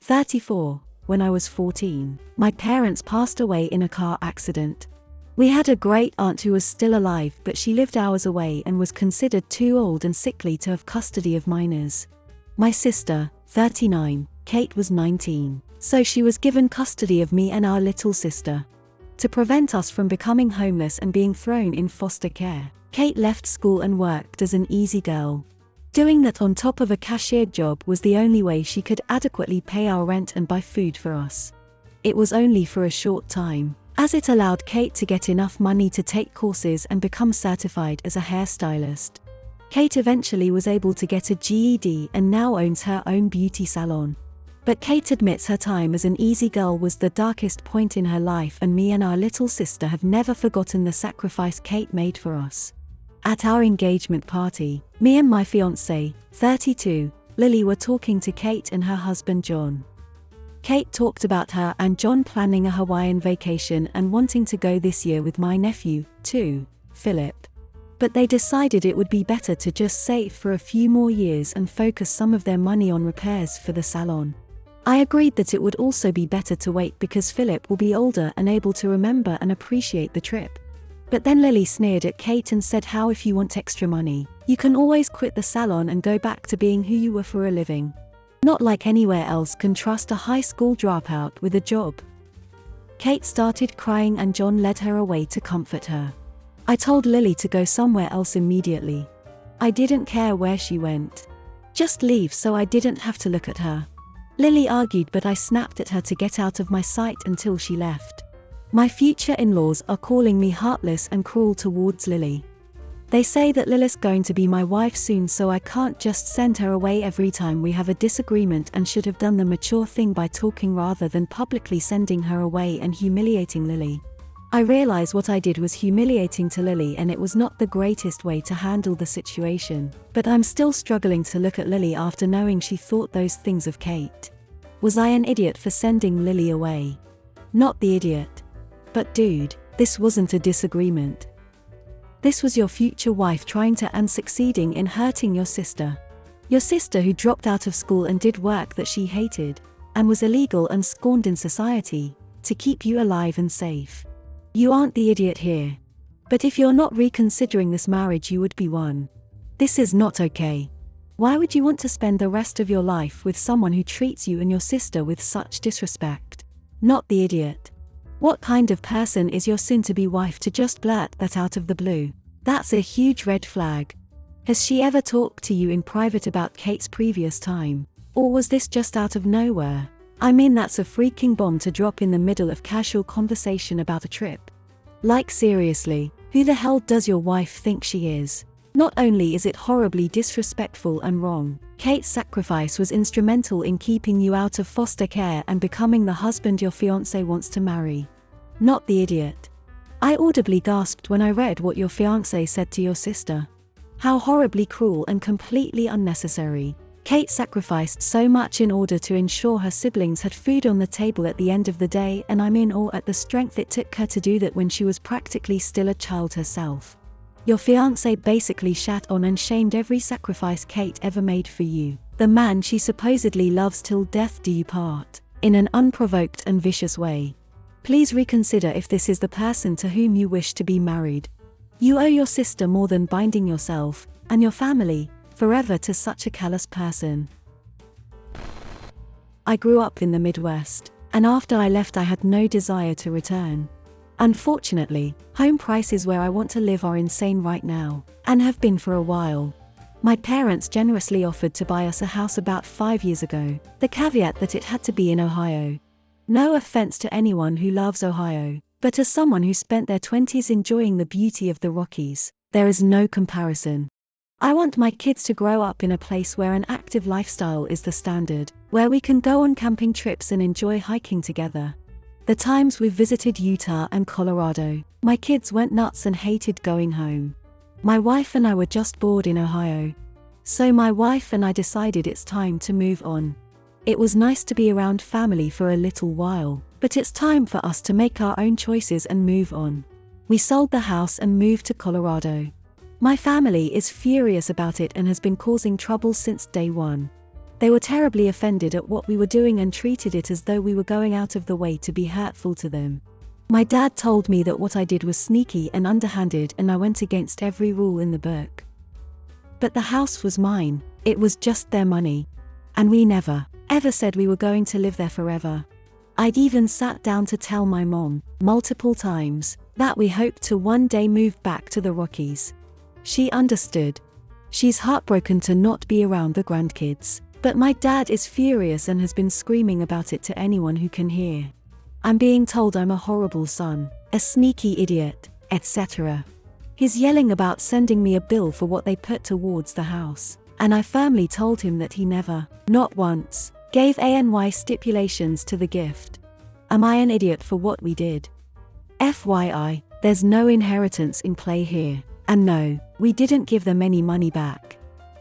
34. When I was 14, my parents passed away in a car accident. We had a great aunt who was still alive, but she lived hours away and was considered too old and sickly to have custody of minors. My sister, 39, Kate was 19, so she was given custody of me and our little sister. To prevent us from becoming homeless and being thrown in foster care, Kate left school and worked as an easy girl. Doing that on top of a cashier job was the only way she could adequately pay our rent and buy food for us. It was only for a short time, as it allowed Kate to get enough money to take courses and become certified as a hairstylist. Kate eventually was able to get a GED and now owns her own beauty salon. But Kate admits her time as an easy girl was the darkest point in her life, and me and our little sister have never forgotten the sacrifice Kate made for us. At our engagement party, me and my fiancé, 32, Lily, were talking to Kate and her husband John. Kate talked about her and John planning a Hawaiian vacation and wanting to go this year with my nephew, too, Philip. But they decided it would be better to just save for a few more years and focus some of their money on repairs for the salon. I agreed that it would also be better to wait because Philip will be older and able to remember and appreciate the trip. But then Lily sneered at Kate and said, how if you want extra money, you can always quit the salon and go back to being who you were for a living. Not like anywhere else can trust a high school dropout with a job. Kate started crying and John led her away to comfort her. I told Lily to go somewhere else immediately. I didn't care where she went. Just leave so I didn't have to look at her. Lily argued, but I snapped at her to get out of my sight until she left. My future in-laws are calling me heartless and cruel towards Lily. They say that Lily's going to be my wife soon, so I can't just send her away every time we have a disagreement, and should have done the mature thing by talking rather than publicly sending her away and humiliating Lily. I realize what I did was humiliating to Lily and it was not the greatest way to handle the situation, but I'm still struggling to look at Lily after knowing she thought those things of Kate. Was I an idiot for sending Lily away? Not the idiot. But dude, this wasn't a disagreement. This was your future wife trying to and succeeding in hurting your sister. Your sister who dropped out of school and did work that she hated, and was illegal and scorned in society, to keep you alive and safe. You aren't the idiot here. But if you're not reconsidering this marriage, you would be one. This is not okay. Why would you want to spend the rest of your life with someone who treats you and your sister with such disrespect? Not the idiot. What kind of person is your soon-to-be wife to just blurt that out of the blue? That's a huge red flag. Has she ever talked to you in private about Kate's previous time? Or was this just out of nowhere? I mean, that's a freaking bomb to drop in the middle of casual conversation about a trip. Like seriously, who the hell does your wife think she is? Not only is it horribly disrespectful and wrong, Kate's sacrifice was instrumental in keeping you out of foster care and becoming the husband your fiancé wants to marry. Not the idiot. I audibly gasped when I read what your fiancé said to your sister. How horribly cruel and completely unnecessary. Kate sacrificed so much in order to ensure her siblings had food on the table at the end of the day, and I'm in awe at the strength it took her to do that when she was practically still a child herself. Your fiancé basically shat on and shamed every sacrifice Kate ever made for you, the man she supposedly loves till death do you part, in an unprovoked and vicious way. Please reconsider if this is the person to whom you wish to be married. You owe your sister more than binding yourself, and your family, forever to such a callous person. I grew up in the Midwest, and after I left I had no desire to return. Unfortunately, home prices where I want to live are insane right now, and have been for a while. My parents generously offered to buy us a house about 5 years ago, the caveat that it had to be in Ohio. No offense to anyone who loves Ohio, but as someone who spent their 20s enjoying the beauty of the Rockies, there is no comparison. I want my kids to grow up in a place where an active lifestyle is the standard, where we can go on camping trips and enjoy hiking together. The times we've visited Utah and Colorado, my kids went nuts and hated going home. My wife and I were just bored in Ohio. So my wife and I decided it's time to move on. It was nice to be around family for a little while, but it's time for us to make our own choices and move on. We sold the house and moved to Colorado. My family is furious about it and has been causing trouble since day one. They were terribly offended at what we were doing and treated it as though we were going out of the way to be hurtful to them. My dad told me that what I did was sneaky and underhanded and I went against every rule in the book. But the house was mine, it was just their money. And we never, ever said we were going to live there forever. I'd even sat down to tell my mom, multiple times, that we hoped to one day move back to the Rockies. She understood. She's heartbroken to not be around the grandkids. But my dad is furious and has been screaming about it to anyone who can hear. I'm being told I'm a horrible son, a sneaky idiot, etc. He's yelling about sending me a bill for what they put towards the house, and I firmly told him that he never, not once, gave ANY stipulations to the gift. Am I an idiot for what we did? FYI, there's no inheritance in play here, and no, we didn't give them any money back.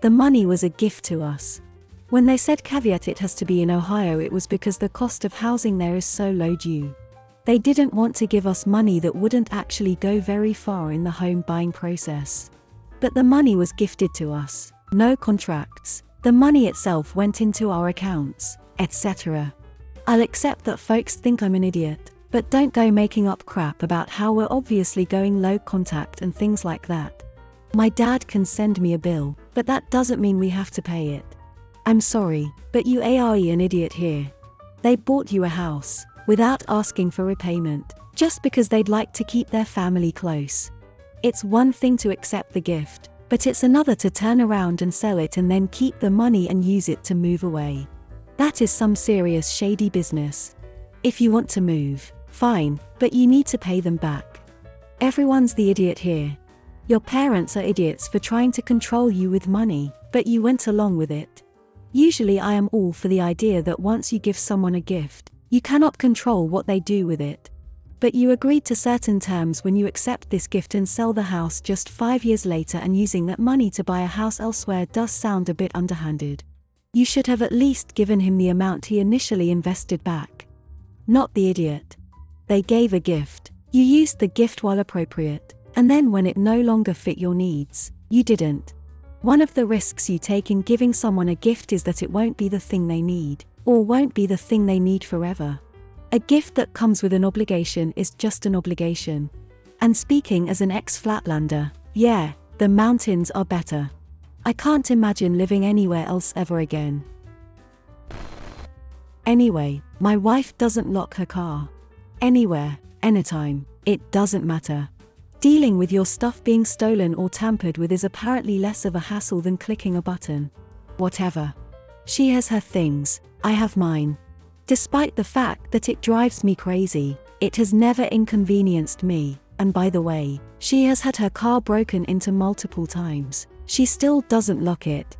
The money was a gift to us. When they said caveat it has to be in Ohio, it was because the cost of housing there is so low due. They didn't want to give us money that wouldn't actually go very far in the home buying process. But the money was gifted to us, no contracts, the money itself went into our accounts, etc. I'll accept that folks think I'm an idiot, but don't go making up crap about how we're obviously going low contact and things like that. My dad can send me a bill, but that doesn't mean we have to pay it. I'm sorry, but you are an idiot here. They bought you a house, without asking for repayment, just because they'd like to keep their family close. It's one thing to accept the gift, but it's another to turn around and sell it and then keep the money and use it to move away. That is some serious shady business. If you want to move, fine, but you need to pay them back. Everyone's the idiot here. Your parents are idiots for trying to control you with money, but you went along with it. Usually I am all for the idea that once you give someone a gift, you cannot control what they do with it. But you agreed to certain terms when you accept this gift and sell the house just 5 years later, and using that money to buy a house elsewhere does sound a bit underhanded. You should have at least given him the amount he initially invested back. Not the idiot. They gave a gift, you used the gift while appropriate, and then when it no longer fit your needs, you didn't. One of the risks you take in giving someone a gift is that it won't be the thing they need, or won't be the thing they need forever. A gift that comes with an obligation is just an obligation. And speaking as an ex-Flatlander, yeah, the mountains are better. I can't imagine living anywhere else ever again. Anyway, my wife doesn't lock her car. Anywhere, anytime, it doesn't matter. Dealing with your stuff being stolen or tampered with is apparently less of a hassle than clicking a button. Whatever. She has her things, I have mine. Despite the fact that it drives me crazy, it has never inconvenienced me, and by the way, she has had her car broken into multiple times. She still doesn't lock it.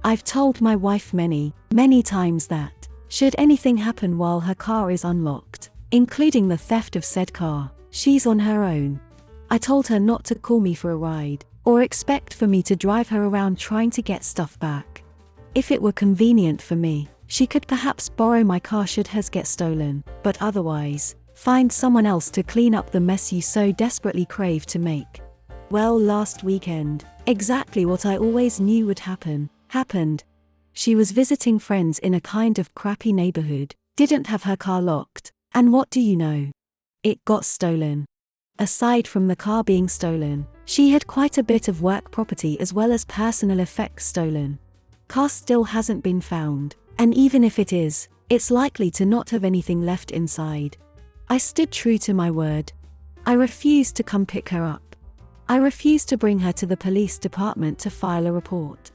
I've told my wife many, many times that, should anything happen while her car is unlocked, including the theft of said car, she's on her own. I told her not to call me for a ride, or expect for me to drive her around trying to get stuff back. If it were convenient for me, she could perhaps borrow my car should hers get stolen, but otherwise, find someone else to clean up the mess you so desperately crave to make. Well, last weekend, exactly what I always knew would happen, happened. She was visiting friends in a kind of crappy neighborhood, didn't have her car locked, and what do you know? It got stolen. Aside from the car being stolen, she had quite a bit of work property as well as personal effects stolen. Car still hasn't been found, and even if it is, it's likely to not have anything left inside. I stood true to my word. I refused to come pick her up. I refused to bring her to the police department to file a report.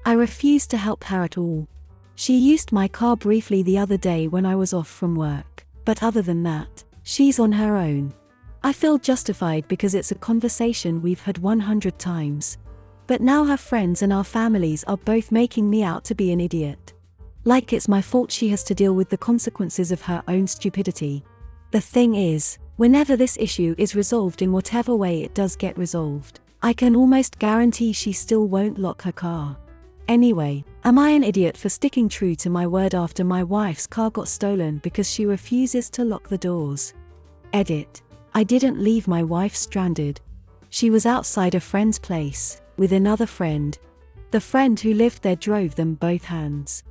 I refused to help her at all. She used my car briefly the other day when I was off from work, but other than that, she's on her own. I feel justified because it's a conversation we've had 100 times. But now her friends and our families are both making me out to be an idiot. Like it's my fault she has to deal with the consequences of her own stupidity. The thing is, whenever this issue is resolved in whatever way it does get resolved, I can almost guarantee she still won't lock her car. Anyway, am I an idiot for sticking true to my word after my wife's car got stolen because she refuses to lock the doors? Edit. I didn't leave my wife stranded. She was outside a friend's place, with another friend. The friend who lived there drove them both hands.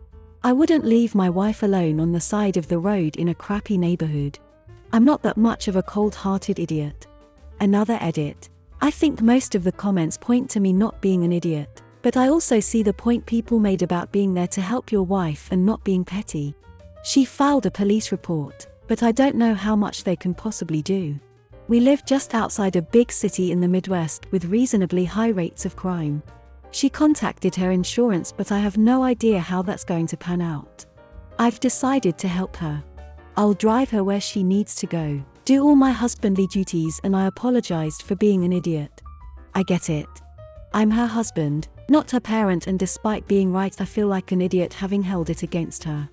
I wouldn't leave my wife alone on the side of the road in a crappy neighborhood. I'm not that much of a cold-hearted idiot. Another edit. I think most of the comments point to me not being an idiot, but I also see the point people made about being there to help your wife and not being petty. She filed a police report, but I don't know how much they can possibly do. We live just outside a big city in the Midwest with reasonably high rates of crime. She contacted her insurance, but I have no idea how that's going to pan out. I've decided to help her. I'll drive her where she needs to go, do all my husbandly duties, and I apologized for being an idiot. I get it. I'm her husband, not her parent, and despite being right, I feel like an idiot having held it against her.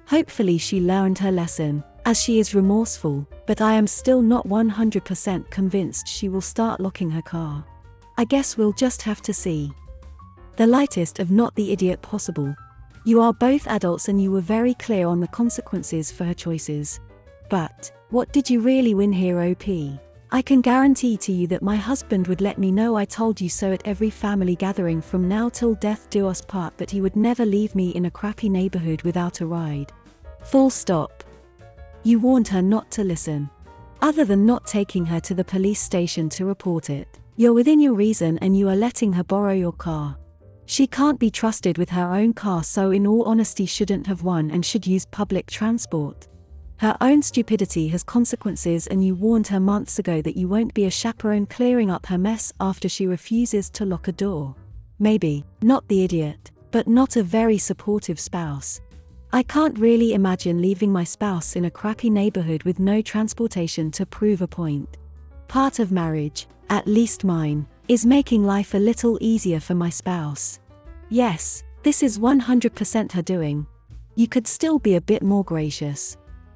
Hopefully she learned her lesson, as she is remorseful, but I am still not 100% convinced she will start locking her car. I guess we'll just have to see. The lightest of not the idiot possible. You are both adults and you were very clear on the consequences for her choices. But, what did you really win here, OP? I can guarantee to you that my husband would let me know I told you so at every family gathering from now till death do us part, that he would never leave me in a crappy neighborhood without a ride. Full stop. You warned her not to listen. Other than not taking her to the police station to report it, you're within your reason and you are letting her borrow your car. She can't be trusted with her own car, so in all honesty shouldn't have won and should use public transport. Her own stupidity has consequences, and you warned her months ago that you won't be a chaperone clearing up her mess after she refuses to lock a door. Maybe, not the idiot, but not a very supportive spouse. I can't really imagine leaving my spouse in a crappy neighborhood with no transportation to prove a point. Part of marriage, at least mine, is making life a little easier for my spouse. Yes, this is 100% her doing. You could still be a bit more gracious.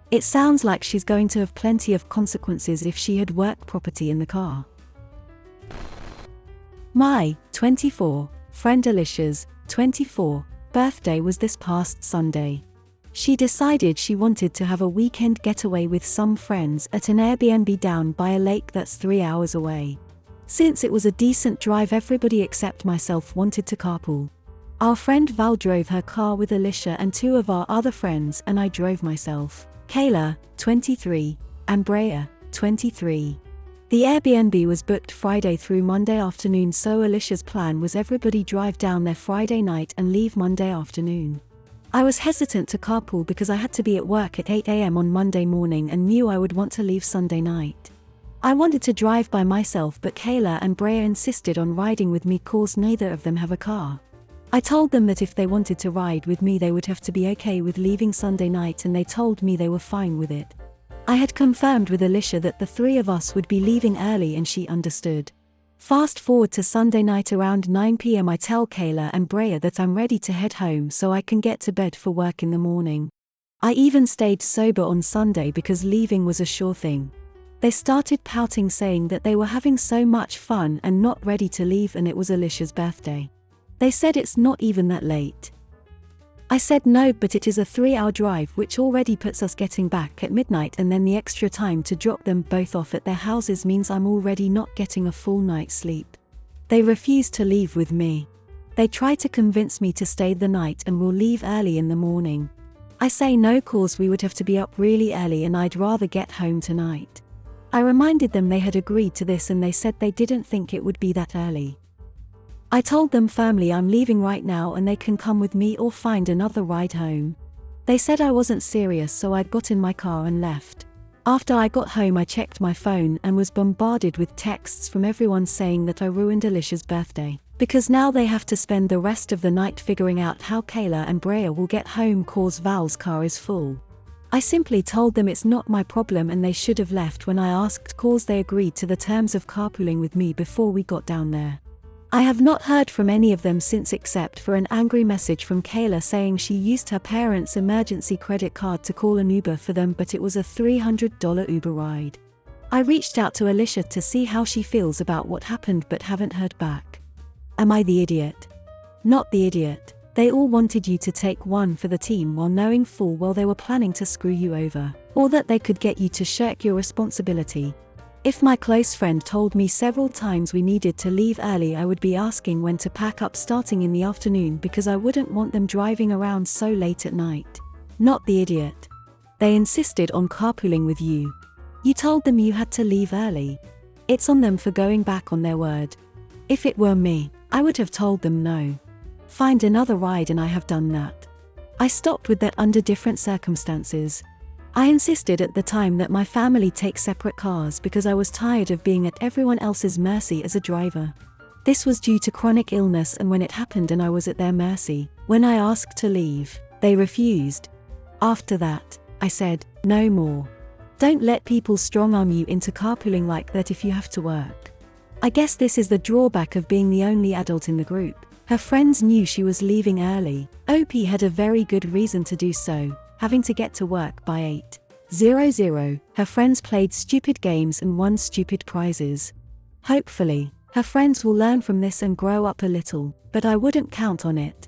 It sounds like she's going to have plenty of consequences if she had work property in the car. My 24 friend Alicia's 24 birthday was this past Sunday. She decided she wanted to have a weekend getaway with some friends at an Airbnb down by a lake that's 3 hours away. Since it was a decent drive, everybody except myself wanted to carpool. Our friend Val drove her car with Alicia and two of our other friends, and I drove myself. Kayla, 23, and Brea, 23. The Airbnb was booked Friday through Monday afternoon, so Alicia's plan was everybody drive down there Friday night and leave Monday afternoon. I was hesitant to carpool because I had to be at work at 8 a.m. on Monday morning and knew I would want to leave Sunday night. I wanted to drive by myself, but Kayla and Brea insisted on riding with me cause neither of them have a car. I told them that if they wanted to ride with me they would have to be okay with leaving Sunday night, and they told me they were fine with it. I had confirmed with Alicia that the three of us would be leaving early and she understood. Fast forward to Sunday night around 9 p.m. I tell Kayla and Brea that I'm ready to head home so I can get to bed for work in the morning. I even stayed sober on Sunday because leaving was a sure thing. They started pouting, saying that they were having so much fun and not ready to leave, and it was Alicia's birthday. They said it's not even that late. I said no, but it is a 3-hour drive which already puts us getting back at midnight, and then the extra time to drop them both off at their houses means I'm already not getting a full night's sleep. They refused to leave with me. They tried to convince me to stay the night and will leave early in the morning. I say no cause we would have to be up really early and I'd rather get home tonight. I reminded them they had agreed to this and they said they didn't think it would be that early. I told them firmly I'm leaving right now and they can come with me or find another ride home. They said I wasn't serious, so I got in my car and left. After I got home I checked my phone and was bombarded with texts from everyone saying that I ruined Alicia's birthday, because now they have to spend the rest of the night figuring out how Kayla and Brea will get home cause Val's car is full. I simply told them it's not my problem and they should have left when I asked cause they agreed to the terms of carpooling with me before we got down there. I have not heard from any of them since except for an angry message from Kayla saying she used her parents' emergency credit card to call an Uber for them, but it was a $300 Uber ride. I reached out to Alicia to see how she feels about what happened but haven't heard back. Am I the idiot? Not the idiot. They all wanted you to take one for the team while knowing full well they were planning to screw you over, or that they could get you to shirk your responsibility. If my close friend told me several times we needed to leave early, I would be asking when to pack up starting in the afternoon because I wouldn't want them driving around so late at night. Not the idiot. They insisted on carpooling with you. You told them you had to leave early. It's on them for going back on their word. If it were me, I would have told them no. Find another ride, and I have done that. I stopped with that under different circumstances. I insisted at the time that my family take separate cars because I was tired of being at everyone else's mercy as a driver. This was due to chronic illness, and when it happened and I was at their mercy, when I asked to leave, they refused. After that, I said, no more. Don't let people strong-arm you into carpooling like that if you have to work. I guess this is the drawback of being the only adult in the group. Her friends knew she was leaving early. OP had a very good reason to do so, having to get to work by 8:00. Her friends played stupid games and won stupid prizes. Hopefully, her friends will learn from this and grow up a little, but I wouldn't count on it.